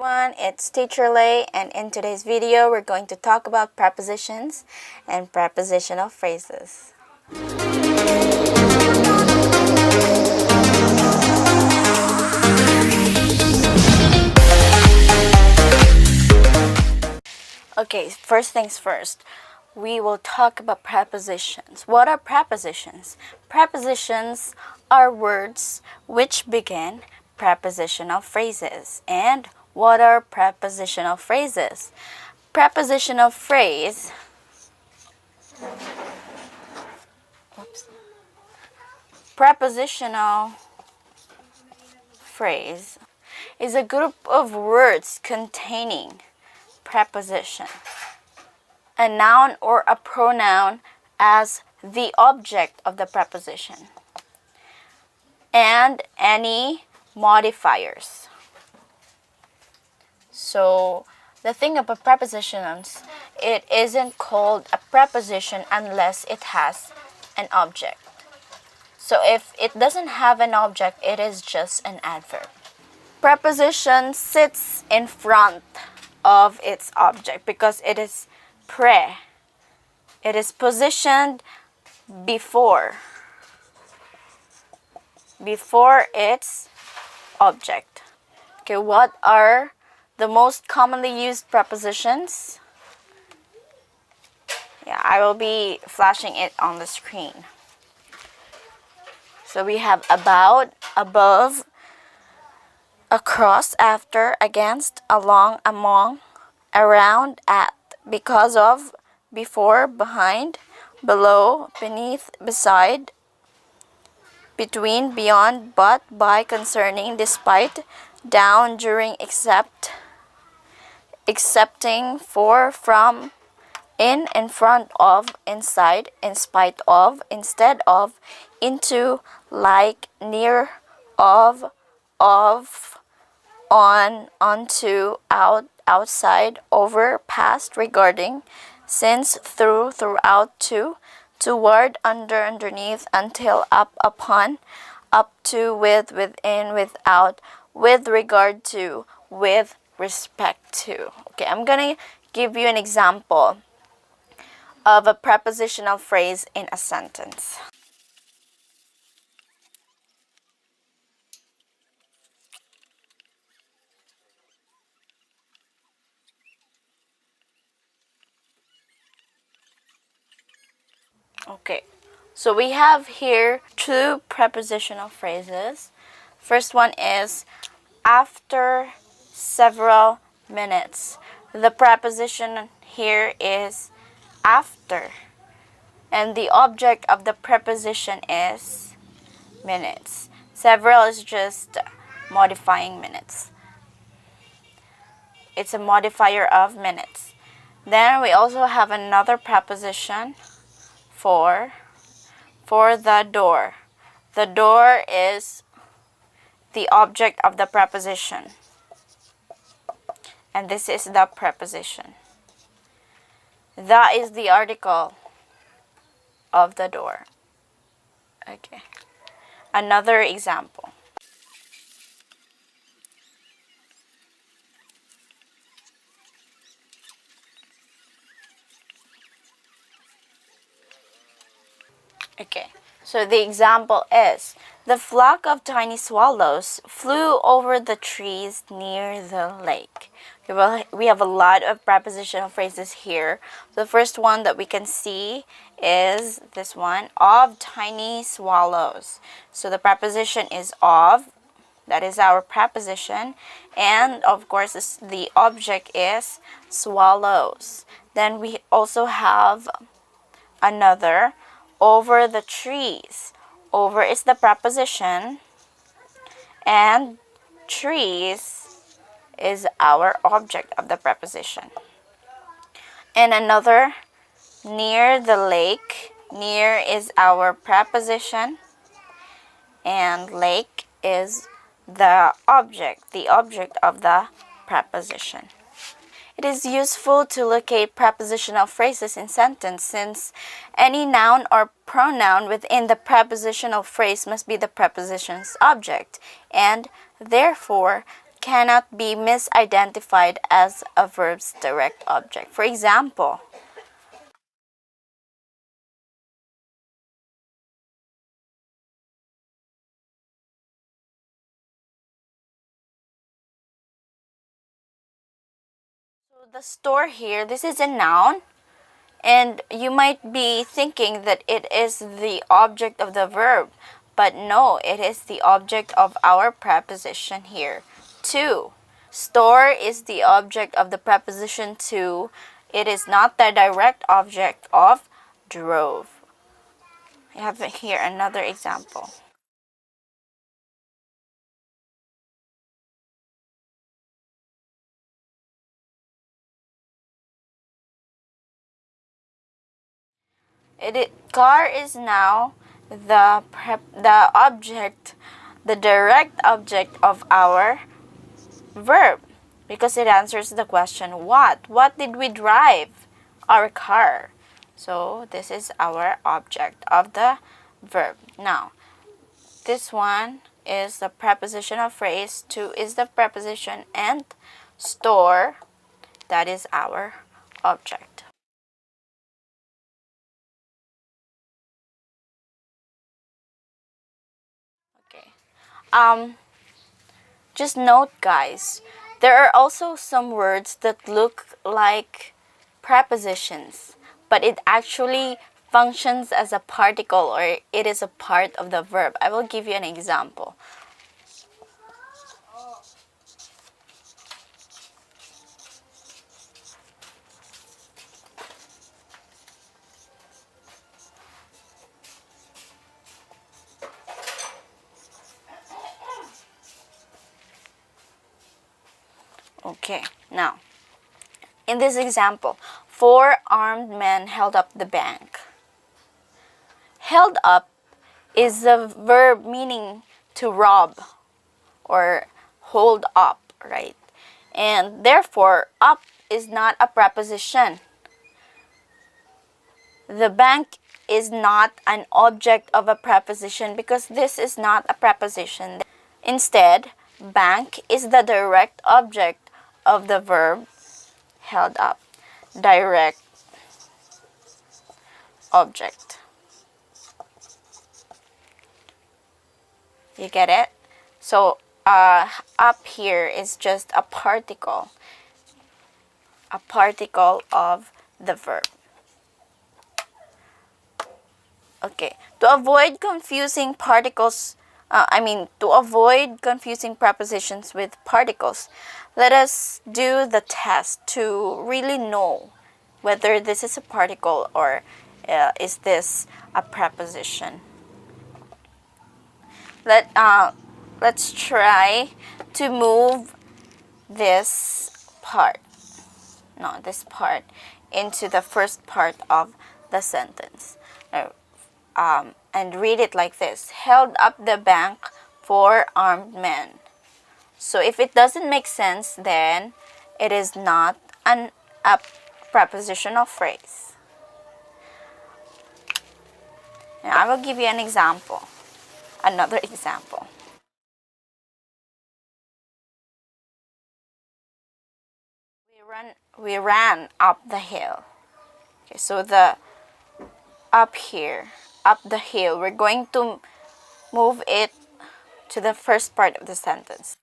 everyone, it's Teacher Lay, and in today's video we're going to talk about prepositions and prepositional phrases. Okay, first things first, we will talk about prepositions. What are prepositions? Prepositions are words which begin prepositional phrases. And what are prepositional phrases? Prepositional phrase Prepositional phrase is a group of words containing preposition, a noun or a pronoun as the object of the preposition, and any modifiers. So the thing about prepositions, it isn't called a preposition unless it has an object. So if it doesn't have an object, it is just an adverb. Preposition sits in front of its object because it is pre. It is positioned before its object. Okay, what are the most commonly used prepositions? Yeah, I will be flashing it on the screen. So we have about, above, across, after, against, along, among, around, at, because of, before, behind, below, beneath, beside, between, beyond, but, by, concerning, despite, down, during, except, excepting, for, from, in front of, inside, in spite of, instead of, into, like, near, of, on, onto, out, outside, over, past, regarding, since, through, throughout, to, toward, under, underneath, until, up, upon, up to, with, within, without, with regard to, with respect to. Okay, I'm gonna give you an example of a prepositional phrase in a sentence. Okay, so we have here two prepositional phrases. First one is after several minutes. The preposition here is after, and the object of the preposition is minutes. Several is just modifying minutes. It's a modifier of minutes. Then we also have another preposition for the door. The door is the object of the preposition, and this is the preposition. The is the article of the door. Okay. Another example. Okay, so the example is, the flock of tiny swallows flew over the trees near the lake. Okay, well, we have a lot of prepositional phrases here. The first one that we can see is this one, of tiny swallows. So the preposition is of, that is our preposition, and of course the object is swallows. Then we also have another, over the trees. Over is the preposition, and trees is our object of the preposition. And another, near the lake. Near is our preposition, and lake is the object of the preposition. It is useful to locate prepositional phrases in sentence, since any noun or pronoun within the prepositional phrase must be the preposition's object, and therefore cannot be misidentified as a verb's direct object. For example, so the store here, this is a noun, and you might be thinking that it is the object of the verb, but no, it is the object of our preposition here, to. Store is the object of the preposition to. It is not the direct object of drove. I have here another example. Car is now the object, the direct object of our verb, because it answers the question what. What did we drive? Our car. So this is our object of the verb. Now, this one is the prepositional phrase, to is the preposition, and store, that is our object. Okay. Just note, guys, there are also some words that look like prepositions, but it actually functions as a particle, or it is a part of the verb. I will give you an example. Okay, now, in this example, 4 armed men held up the bank. Held up is a verb meaning to rob or hold up, right? And therefore, up is not a preposition. The bank is not an object of a preposition because this is not a preposition. Instead, bank is the direct object of the verb held up. Direct object. You get it? So, up here is just a particle of the verb. Okay, to avoid confusing particles, to avoid confusing prepositions with particles, let us do the test to really know whether this is a particle or is this a preposition. Let's try to move this part into the first part of the sentence. And read it like this: held up the bank 4 armed men. So if it doesn't make sense, then it is not a prepositional phrase. And I will give you an example. Another example. We ran up the hill. Okay, so the up the hill, we're going to move it to the first part of the sentence.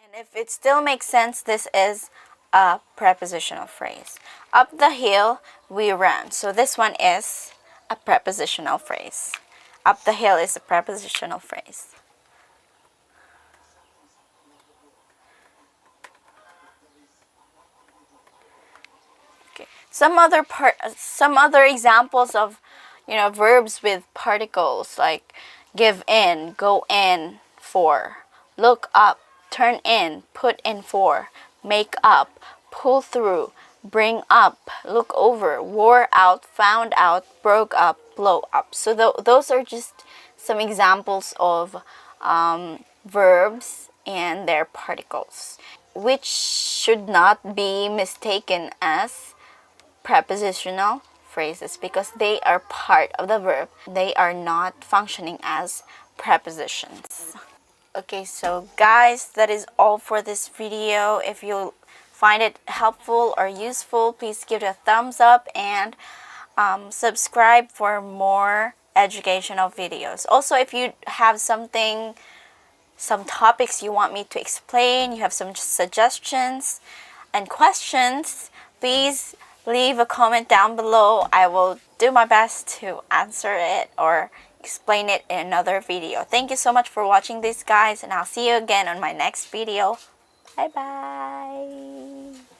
And if it still makes sense, this is a prepositional phrase. Up the hill we ran. So this one is a prepositional phrase. Up the hill is a prepositional phrase. Okay. Some other examples of verbs with particles, like give in, go in for, look up, turn in, put in for, make up, pull through, bring up, look over, wore out, found out, broke up, blow up. So those are just some examples of verbs and their particles, which should not be mistaken as prepositional phrases because they are part of the verb. They are not functioning as prepositions. Okay, so guys, that is all for this video. If you find it helpful or useful, please give it a thumbs up and subscribe for more educational videos. Also, if you have some topics you want me to explain, you have some suggestions and questions, please leave a comment down below. I will do my best to answer it or explain it in another video. Thank you so much for watching this, guys, and I'll see you again on my next video. Bye bye.